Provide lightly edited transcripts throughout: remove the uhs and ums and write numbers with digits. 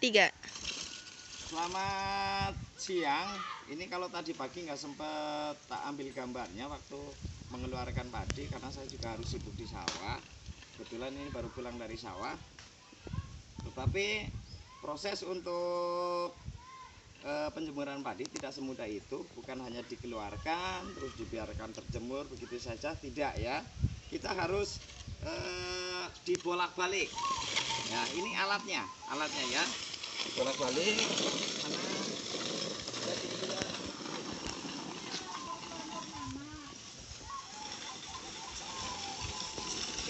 3. Selamat siang. Ini kalau tadi pagi nggak sempet tak ambil gambarnya waktu mengeluarkan padi karena saya juga harus sibuk di sawah. Kebetulan ini baru pulang dari sawah. Tetapi proses untuk penjemuran padi tidak semudah itu. Bukan hanya dikeluarkan terus dibiarkan terjemur begitu saja, tidak ya. Kita harus dibolak-balik. Ya, ini alatnya ya. Bolak-balik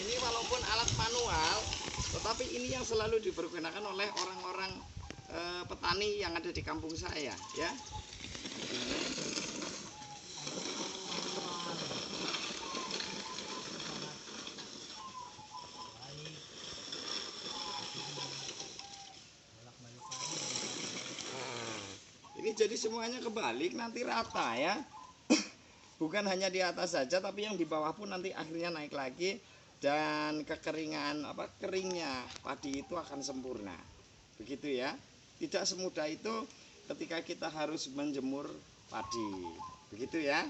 ini walaupun alat manual, tetapi ini yang selalu dipergunakan oleh orang-orang petani yang ada di kampung saya ya. Ini jadi semuanya kebalik, nanti rata ya. Bukan hanya di atas saja, tapi yang di bawah pun nanti akhirnya naik lagi. Dan keringnya padi itu akan sempurna. Begitu ya. Tidak semudah itu ketika kita harus menjemur padi. Begitu ya.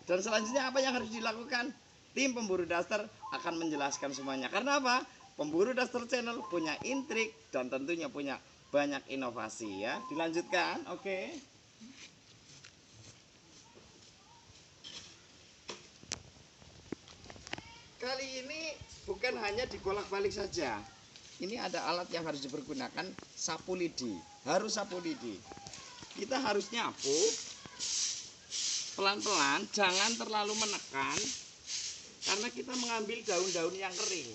Dan selanjutnya apa yang harus dilakukan? Tim Pemburu Daster akan menjelaskan semuanya. Karena apa? Pemburu Daster Channel punya intrik dan tentunya punya banyak inovasi ya. Dilanjutkan, oke. Kali ini bukan hanya dibolak-balik saja. Ini ada alat yang harus dipergunakan, sapu lidi. Harus sapu lidi. Kita harus nyapu pelan-pelan, jangan terlalu menekan karena kita mengambil daun-daun yang kering.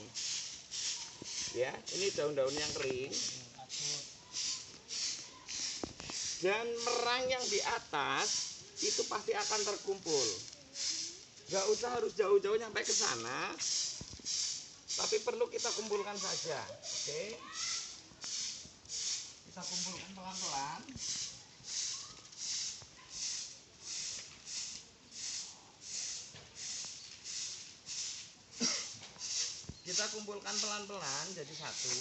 Ya, ini daun-daun yang kering. Dan merang yang di atas itu pasti akan terkumpul. Gak usah harus jauh-jauh sampai ke sana, tapi perlu kita kumpulkan saja. Oke, kita kumpulkan pelan-pelan. Kita kumpulkan pelan-pelan jadi satu.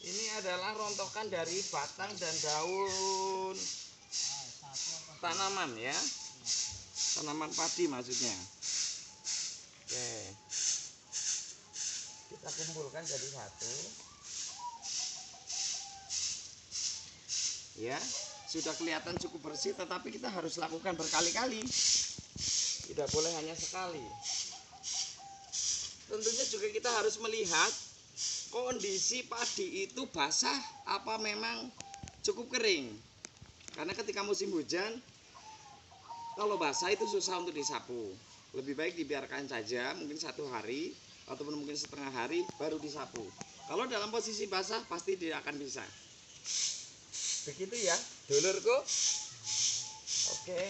Ini adalah rontokan dari batang dan daun tanaman ya. Tanaman padi maksudnya. Oke. Kita kumpulkan jadi satu. Ya, sudah kelihatan cukup bersih, tetapi kita harus lakukan berkali-kali. Tidak boleh hanya sekali. Tentunya juga kita harus melihat kondisi padi itu basah apa memang cukup kering. Karena ketika musim hujan, kalau basah itu susah untuk disapu. Lebih baik dibiarkan saja mungkin 1 hari ataupun mungkin setengah hari baru disapu. Kalau dalam posisi basah pasti tidak akan bisa. Begitu ya, dulurku. Oke.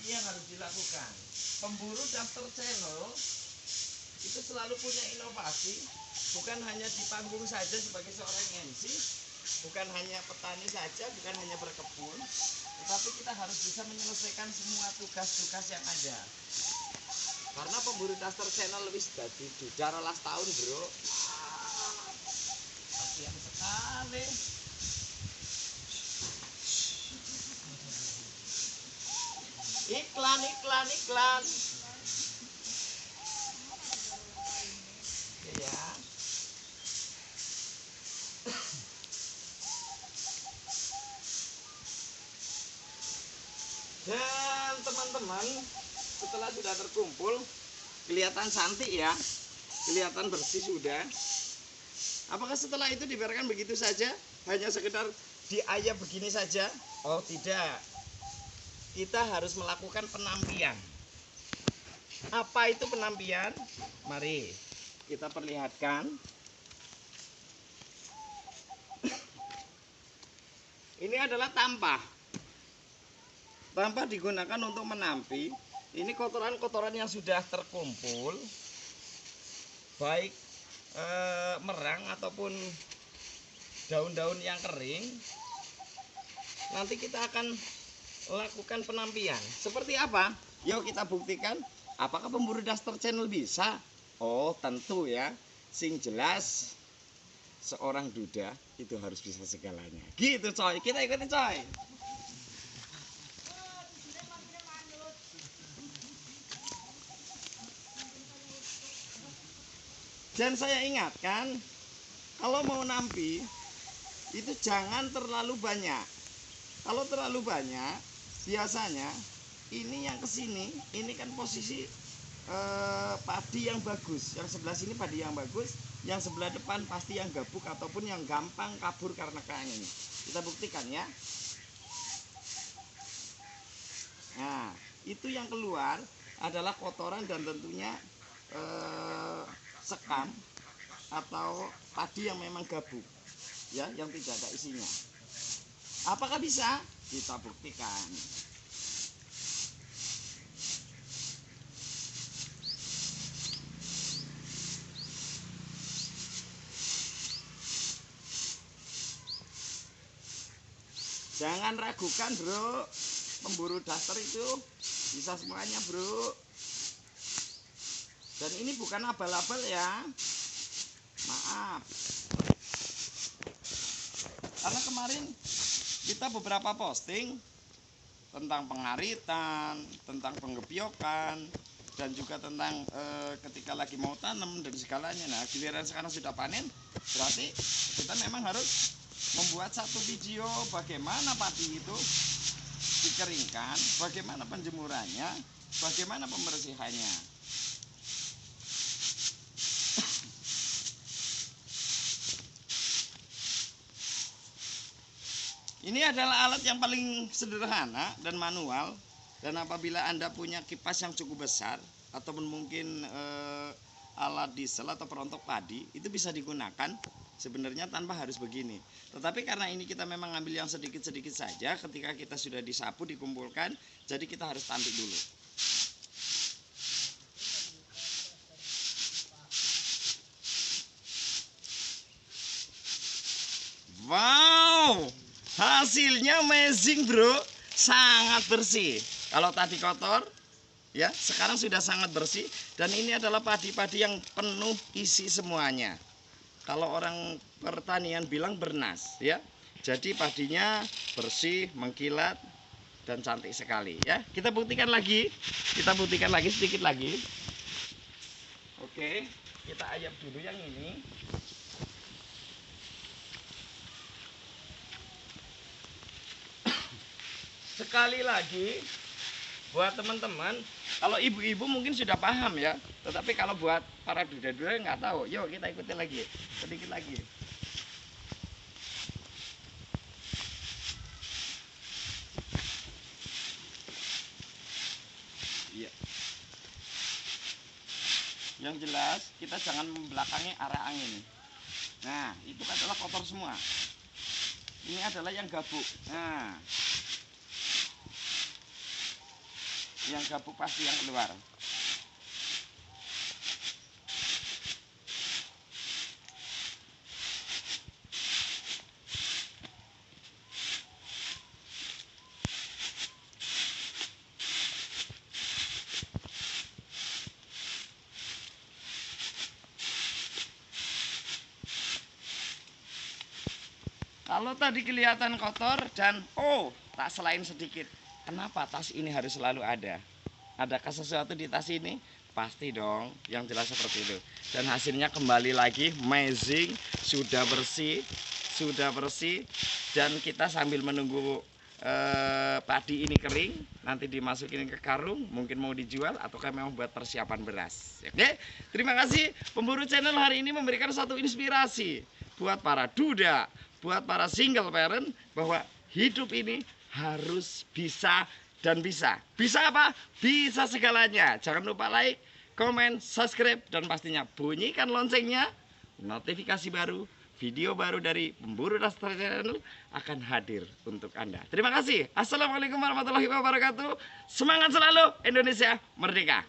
Ini yang harus dilakukan. Pemburu Daster Channel itu selalu punya inovasi, bukan hanya di panggung saja sebagai seorang MC, bukan hanya petani saja, bukan hanya berkebun, tetapi kita harus bisa menyelesaikan semua tugas-tugas yang ada. Karena Pemburu Daster Channel wis dadi ducar las tahun, bro. Kasihan sekali. Iklan. Ya. Dan teman-teman, setelah sudah terkumpul, kelihatan cantik ya, kelihatan bersih sudah. Apakah setelah itu dibiarkan begitu saja, hanya sekedar diayap begini saja? Oh tidak. Kita harus melakukan penampian. Apa itu penampian? Mari kita perlihatkan. Ini adalah tampah. Tampah digunakan untuk menampi. Ini kotoran-kotoran yang sudah terkumpul, baik merang ataupun daun-daun yang kering. Nanti kita akan lakukan penampian. Seperti apa? Yuk kita buktikan. Apakah pemburu daster channel bisa? Oh tentu ya. Sing jelas seorang duda itu harus bisa segalanya. Gitu coy, kita ikutin coy. Dan saya ingatkan, kalau mau nampi itu jangan terlalu banyak. Kalau terlalu banyak, biasanya ini yang kesini, ini kan posisi padi yang bagus. Yang sebelah sini padi yang bagus, yang sebelah depan pasti yang gabuk ataupun yang gampang kabur karena keangin. Kita buktikan ya. Nah, itu yang keluar adalah kotoran dan tentunya sekam atau padi yang memang gabuk, ya, yang tidak ada isinya. Apakah bisa? Kita buktikan. Jangan ragukan bro, pemburu daster itu bisa semuanya bro. Dan ini bukan abal-abal ya, maaf. Karena kemarin kita beberapa posting tentang pengaritan, tentang penggebyokan, dan juga tentang ketika lagi mau tanam dan segalanya. Nah giliran sekarang sudah panen, berarti kita memang harus membuat satu video bagaimana padi itu dikeringkan, bagaimana penjemurannya, bagaimana pembersihannya. Ini adalah alat yang paling sederhana dan manual. Dan apabila Anda punya kipas yang cukup besar ataupun mungkin alat diesel atau perontok padi, itu bisa digunakan sebenarnya tanpa harus begini. Tetapi karena ini kita memang ambil yang sedikit-sedikit saja, ketika kita sudah disapu, dikumpulkan, jadi kita harus tampik dulu. Wow, hasilnya amazing bro, sangat bersih. Kalau tadi kotor, ya sekarang sudah sangat bersih. Dan ini adalah padi-padi yang penuh isi semuanya. Kalau orang pertanian bilang bernas, ya. Jadi padinya bersih, mengkilat, dan cantik sekali, ya. Kita buktikan lagi sedikit lagi. Oke, kita ayam dulu yang ini. Sekali lagi buat teman-teman, kalau ibu-ibu mungkin sudah paham ya, tetapi kalau buat para duda-duda nggak tahu, yuk kita ikutin lagi sedikit lagi. Iya. Yang jelas kita jangan membelakangi arah angin. Nah itu adalah kotor semua. Ini adalah yang gabuk. Nah yang gabuk pasti yang keluar. Kalau tadi kelihatan kotor dan tak selain sedikit. Kenapa tas ini harus selalu ada? Adakah sesuatu di tas ini? Pasti dong, yang jelas seperti itu. Dan hasilnya kembali lagi amazing, sudah bersih. Dan kita sambil menunggu padi ini kering, nanti dimasukin ke karung, mungkin mau dijual ataukah memang buat persiapan beras. Oke, terima kasih. Pemburu channel hari ini memberikan satu inspirasi buat para duda, buat para single parent, bahwa hidup ini harus bisa dan bisa. Bisa apa? Bisa segalanya. Jangan lupa like, komen, subscribe, dan pastinya bunyikan loncengnya. Notifikasi baru, video baru dari Pemburu Daster Channel akan hadir untuk Anda. Terima kasih. Assalamualaikum warahmatullahi wabarakatuh. Semangat selalu, Indonesia Merdeka.